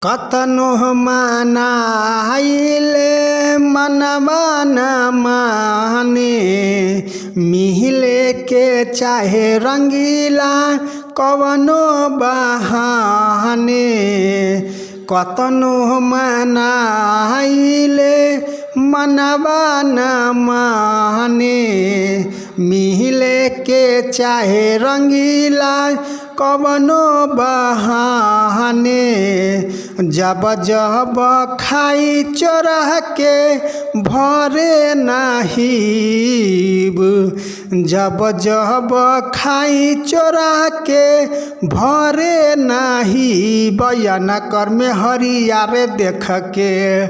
कतनो मनाइले मनवा न माने, मिहिले के चाहे रंगीला कवनो बहाने। कतनो मनाइले मनवा न माने, मिहिले के चाहे रंगीला कवनो बहाने। जब जब खाई चोरह के भरे नाहिब, जब जब खाई चोरह के भरे नाही। बयान कर में हरियारे देख के,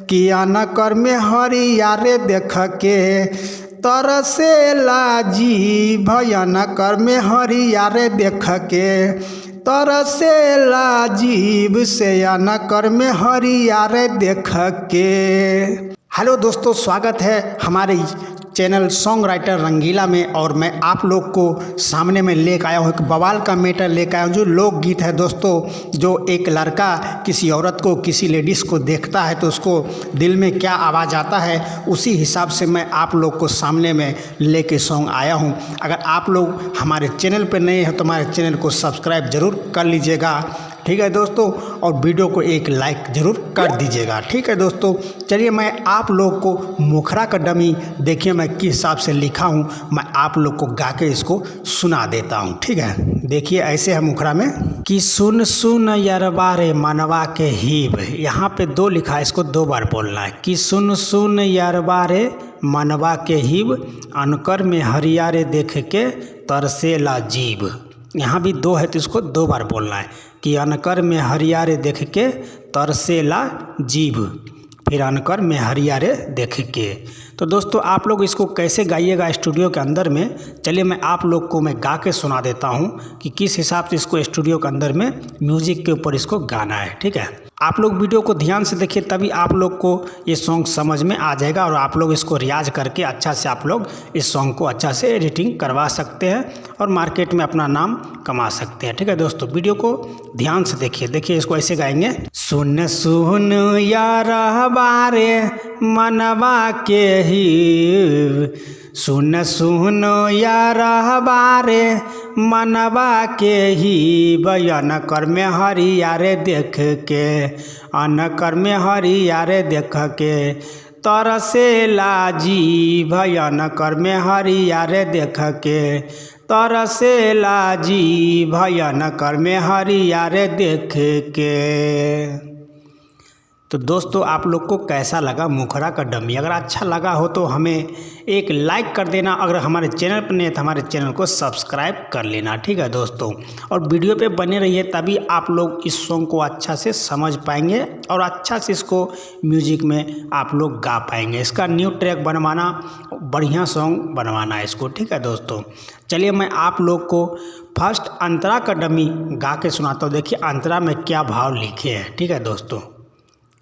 किया न कर में हरियारे देख के तरसेला जी। भयान कर में हरियारे देख के तरसेला जीव से न कर में हरियारे देख के। हेलो दोस्तों, स्वागत है हमारे चैनल सॉन्ग राइटर रंगीला में। और मैं आप लोग को सामने में लेकर आया हूँ एक बवाल का मैटर लेकर आया हूँ, जो लोकगीत है दोस्तों। जो एक लड़का किसी औरत को, किसी लेडीज़ को देखता है तो उसको दिल में क्या आवाज़ आता है, उसी हिसाब से मैं आप लोग को सामने में लेके सॉन्ग आया हूँ। अगर आप लोग हमारे चैनल पर नए हैं तो हमारे चैनल को सब्सक्राइब ज़रूर कर लीजिएगा, ठीक है दोस्तों। और वीडियो को एक लाइक ज़रूर कर दीजिएगा, ठीक है दोस्तों। चलिए मैं आप लोग को मुखरा का डमी देखिए मैं किस हिसाब से लिखा हूँ, मैं आप लोग को गा के इसको सुना देता हूँ, ठीक है। देखिए ऐसे है मुखरा में कि सुन सुन यरबा रे मनवा के हीब। यहाँ पे दो लिखा है, इसको दो बार बोलना है कि सुन सुन यरबा रे मनवा के हीब, अनकर में हरियारे देख के तरसेला जीव। यहाँ भी दो है तो इसको दो बार बोलना है कि अनकर में हरियारे देख के तरसेला जीभ, फिर अनकर में हरियारे देख के। तो दोस्तों आप लोग इसको कैसे गाइएगा स्टूडियो के अंदर में, चलिए मैं आप लोग को मैं गा के सुना देता हूँ कि किस हिसाब से इसको स्टूडियो के अंदर में म्यूजिक के ऊपर इसको गाना है, ठीक है। आप लोग वीडियो को ध्यान से देखिए, तभी आप लोग को ये सॉन्ग समझ में आ जाएगा और आप लोग इसको रियाज करके अच्छा से आप लोग इस सॉन्ग को अच्छा से एडिटिंग करवा सकते हैं और मार्केट में अपना नाम कमा सकते हैं, ठीक है दोस्तों। वीडियो को ध्यान से देखिए। देखिए इसको ऐसे गाएंगे। सुन सुन यारा बारे मनवा के ही, सुन सुन यारा बारे मनवा के ही। बयान कर में हरियारे देख के, अनकर में हरियारे देख के तरसेला जी। भयान कर में हरियारे देख के तरसेला जी। भयान कर में हरियारे देख के। तो दोस्तों आप लोग को कैसा लगा मुखरा का डमी? अगर अच्छा लगा हो तो हमें एक लाइक कर देना। अगर हमारे चैनल पर नहीं है तो हमारे चैनल को सब्सक्राइब कर लेना, ठीक है दोस्तों। और वीडियो पे बने रहिए, तभी आप लोग इस सॉन्ग को अच्छा से समझ पाएंगे और अच्छा से इसको म्यूजिक में आप लोग गा पाएंगे। इसका न्यू ट्रैक बनवाना, बढ़िया सॉन्ग बनवाना है इसको, ठीक है दोस्तों। चलिए मैं आप लोग को फर्स्ट अंतरा का डमी गा के सुनाता हूँ। देखिए अंतरा में क्या भाव लिखे हैं, ठीक है दोस्तों।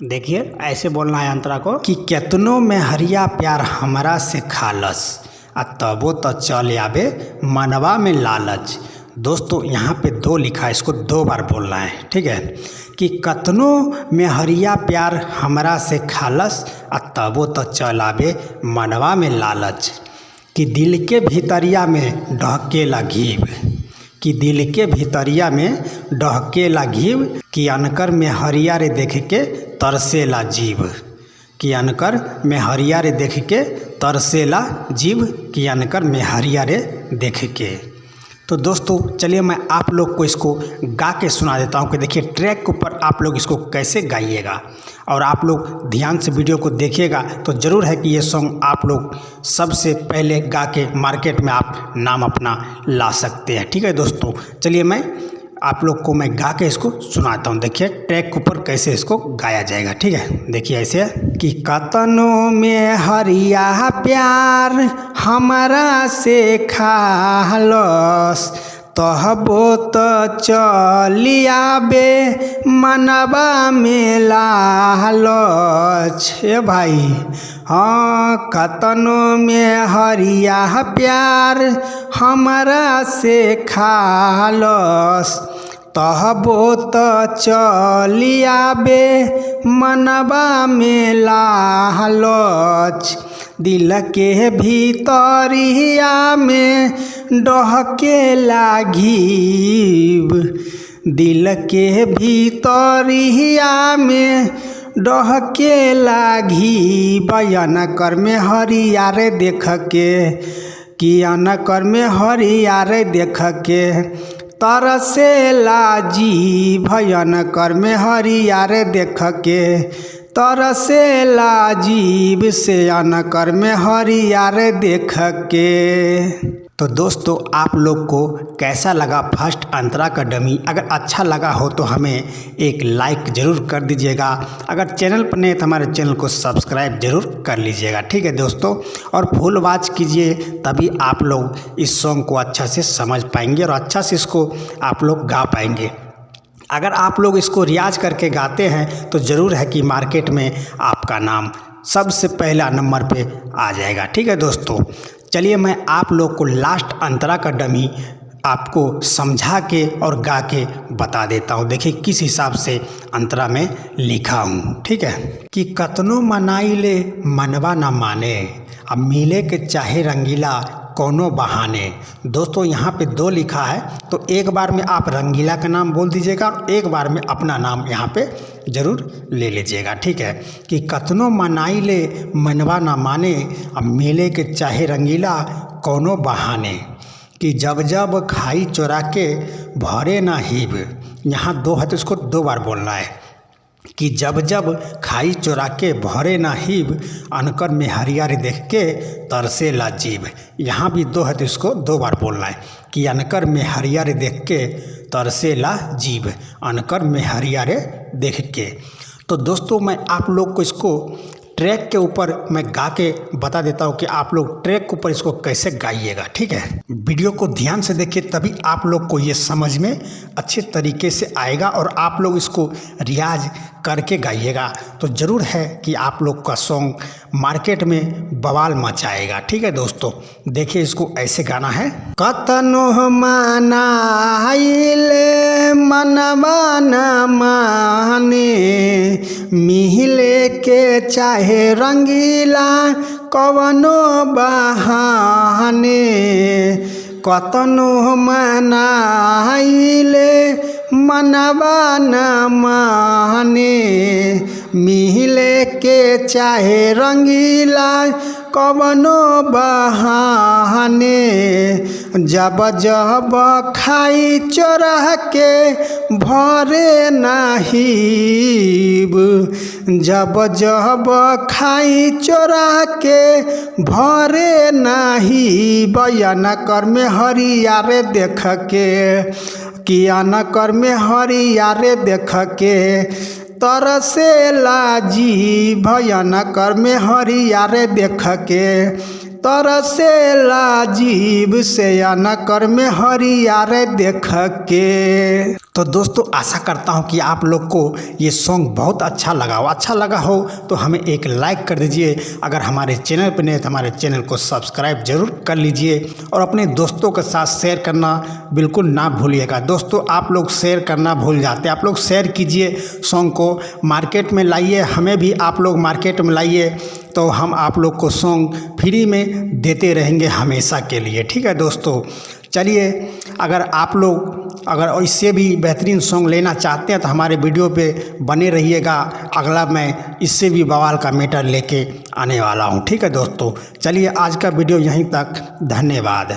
देखिए ऐसे बोलना है अंतरा को कि केतनो में हरिया प्यार हमरा से खालस, आ तबो तो चल आबे मनवा में लालच। दोस्तों यहाँ पे दो लिखा है, इसको दो बार बोलना है, ठीक है। कि कतनो में हरिया प्यार हमरा से खालस, आ तबो तो चल आबे मनवा में लालच। कि दिल के भीतरिया में ढकेला घीव, कि दिल के भीतरिया में डहकेला घीव। कि अनकर में हरियारे देख के तरसेला जीव, कि अनकर में हरियारे देख के तरसेला जीव। कि अनकर में हरियारे देख के। तो दोस्तों चलिए मैं आप लोग को इसको गा के सुना देता हूँ कि देखिए ट्रैक के ऊपर आप लोग इसको कैसे गाइएगा। और आप लोग ध्यान से वीडियो को देखिएगा तो ज़रूर है कि ये सॉन्ग आप लोग सबसे पहले गा के मार्केट में आप नाम अपना ला सकते हैं, ठीक है दोस्तों। चलिए मैं आप लोग को मैं गा के इसको सुनाता हूँ। देखिए ट्रैक के ऊपर कैसे इसको गाया जाएगा, ठीक है। देखिए ऐसे कि कतनो में हरिया प्यार हमरा से खालस, तहबो तो चलियाबे मनवा में लालच। ए भाई हाँ, कतनो में हरिया प्यार हमरा से खालस, तहबो त चलियाबे मनवा में लालच, दिल के भीतरिया में डहके लाघीब, दिल के भीतरिया में डहके लाघी। बयान कर में हरियारे देख के, कियान कर में हरियारे देख के तरसेला जी। भयन कर में हरियारे देख के तरसेला जीव, से अन कर में हरियारे देख के। तो दोस्तों आप लोग को कैसा लगा फर्स्ट अंतरा का डमी? अगर अच्छा लगा हो तो हमें एक लाइक ज़रूर कर दीजिएगा। अगर चैनल पर नहीं तो हमारे चैनल को सब्सक्राइब ज़रूर कर लीजिएगा, ठीक है दोस्तों। और फुल वॉच कीजिए, तभी आप लोग इस सॉन्ग को अच्छा से समझ पाएंगे और अच्छा से इसको आप लोग गा पाएंगे। अगर आप लोग इसको रियाज करके गाते हैं तो ज़रूर है कि मार्केट में आपका नाम सबसे पहला नंबर पे आ जाएगा, ठीक है दोस्तों। चलिए मैं आप लोग को लास्ट अंतरा का डमी आपको समझा के और गा के बता देता हूँ। देखिए किस हिसाब से अंतरा में लिखा हूँ, ठीक है। कि कतनो मनाई ले मनवा ना माने, अब मिले के चाहे रंगीला कोनो बहाने। दोस्तों यहाँ पे दो लिखा है, तो एक बार में आप रंगीला का नाम बोल दीजिएगा और एक बार में अपना नाम यहाँ पे ज़रूर ले लीजिएगा, ठीक है। कि कतनो मनाई ले मनवा ना माने, अब मिले के चाहे रंगीला कोनो बहाने। कि जब जब खाई चोरा के भरे ना हिब, यहाँ दो है तो इसको दो बार बोलना है। कि जब जब खाई चोरा के भरे ना हिब, अनकर में हरियारे देख के तरसेला जीव। यहाँ भी दो है तो इसको दो बार बोलना है। कि अनकर में हरियारे देख के तरसेला जीव, अनकर में हरियारे देख के। तो दोस्तों मैं आप लोग को इसको ट्रैक के ऊपर मैं गा के बता देता हूँ कि आप लोग ट्रैक के ऊपर इसको कैसे गाइएगा, ठीक है। वीडियो को ध्यान से देखिए, तभी आप लोग को ये समझ में अच्छे तरीके से आएगा और आप लोग इसको रियाज करके गाइएगा तो ज़रूर है कि आप लोग का सॉन्ग मार्केट में बवाल मचाएगा, ठीक है दोस्तों। देखिए इसको ऐसे गाना है। कतनो मनाइले मनवा न माने, मिहिले के चाहे रंगीला कवनो बहाने। कतनो मनाइले मनवा न माने, मिहिले के चाहे रंगीला कवनो बहाने। जब जब खाई चोरा के भरे नाहिब, जब जब खाई चोरा के भरे नाही। बयान कर में हरियारे देख के, कियान कर में हरियारे देख के तरसेला जी। भयान कर में हरियारे देख के तरसेला जीव, से न कर में हरियारे देख के। तो दोस्तों आशा करता हूँ कि आप लोग को ये सॉन्ग बहुत अच्छा लगा हो। अच्छा लगा हो तो हमें एक लाइक कर दीजिए। अगर हमारे चैनल पर नहीं तो हमारे चैनल को सब्सक्राइब जरूर कर लीजिए और अपने दोस्तों के साथ शेयर करना बिल्कुल ना भूलिएगा। दोस्तों आप लोग शेयर करना भूल जाते हैं, आप लोग शेयर कीजिए, सॉन्ग को मार्केट में लाइए, हमें भी आप लोग मार्केट में लाइए, तो हम आप लोग को सॉन्ग फ्री में देते रहेंगे हमेशा के लिए, ठीक है दोस्तों। चलिए अगर आप लोग अगर इससे भी बेहतरीन सॉन्ग लेना चाहते हैं तो हमारे वीडियो पे बने रहिएगा। अगला मैं इससे भी बवाल का मैटर लेके आने वाला हूँ, ठीक है दोस्तों। चलिए आज का वीडियो यहीं तक, धन्यवाद।